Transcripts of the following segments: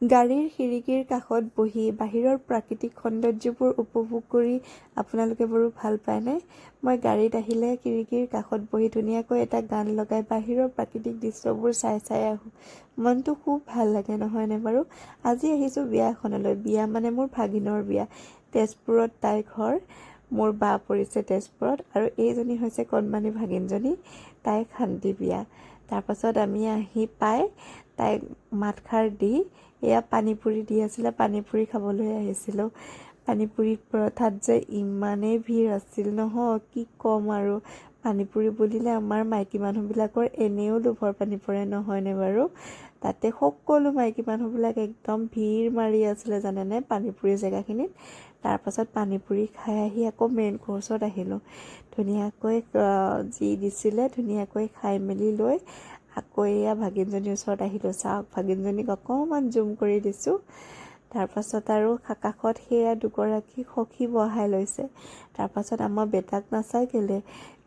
গাড়ীৰ খিৰিকীৰ কাষত বহি বাহিৰৰ প্ৰাকৃতিক সৌন্দৰ্যবোৰ উপভোগ কৰি আপোনালোকে বাৰু ভাল পায়নে? মই গাড়ীত আহিলে খিৰিকীৰ কাষত বহি ধুনীয়াকৈ এটা গান লগাই বাহিৰৰ প্ৰাকৃতিক দৃশ্যবোৰ চাই আহোঁ। মনটো খুব ভাল লাগে নহয়নে বাৰু? আজি আহিছোঁ বিয়া এখনলৈ। বিয়া মানে মোৰ ভাগিনৰ বিয়া। তেজপুৰত তাইৰ ঘৰ। মোৰ বা পৰিছে তেজপুৰত আৰু এইজনী হৈছে কণমানি ভাগিনজনী। তাই শান্তি বিয়া। তাৰপাছত আমি আহি পাই তাইক মাতষাৰ দি এয়া পানীপুৰি দি আছিলে, পানীপুৰি খাবলৈ আহিছিলোঁ। পানীপুৰি পৰঠাত যে ইমানেই ভিৰ আছিল নহয়, কি ক'ম আৰু। পানীপুৰি বুলিলে আমাৰ মাইকী মানুহবিলাকৰ এনেও লোভৰ পানী পৰে নহয়নে বাৰু? তাতে সকলো মাইকী মানুহবিলাক একদম ভিৰ মাৰি আছিলে জানেনে পানীপুৰি জেগাখিনিত। তাৰপাছত পানীপুৰি খাই আহি আকৌ মেইন কোৰ্ছত আহিলোঁ। ধুনীয়াকৈ যি দিছিলে ধুনীয়াকৈ খাই মেলি লৈ আকৌ এয়া ভাগিনজনীৰ ওচৰত আহিলোঁ। চাওক ভাগিনজনীক অকণমান জুম কৰি দিছোঁ। তাৰপাছত আৰু কাষত সেয়া দুগৰাকী সখী বহাই লৈছে। তাৰপাছত আমাৰ বেটাক নাচাই কেলে,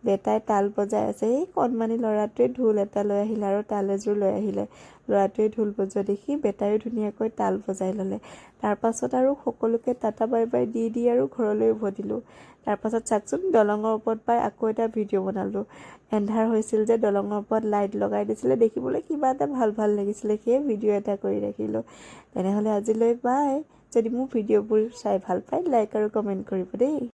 বেটাই তাল বজাই আছে। এই কণমানি ল'ৰাটোৱে ঢোল এটা লৈ আহিলে আৰু তাল এযোৰ লৈ আহিলে। ল'ৰাটোৱে ঢোল বজোৱা দেখি বেটাইও ধুনীয়াকৈ তাল বজাই ল'লে। তাৰপাছত আৰু সকলোকে টাটা বাই বাই দি আৰু ঘৰলৈ উভতিলোঁ। তাৰপাছত চাওকচোন দলঙৰ ওপৰত পাই আকৌ এটা ভিডিঅ' বনালোঁ। এন্ধাৰ হৈছিল যে দলঙৰ ওপৰত লাইট লগাই দিছিলে, দেখিবলৈ কিবা এটা ভাল লাগিছিলে, সেয়ে ভিডিঅ' এটা কৰি ৰাখিলোঁ। তেনেহ'লে আজিলৈ বাই। যদি মোৰ ভিডিঅ'বোৰ চাই ভাল পায় লাইক আৰু কমেণ্ট কৰিব দেই।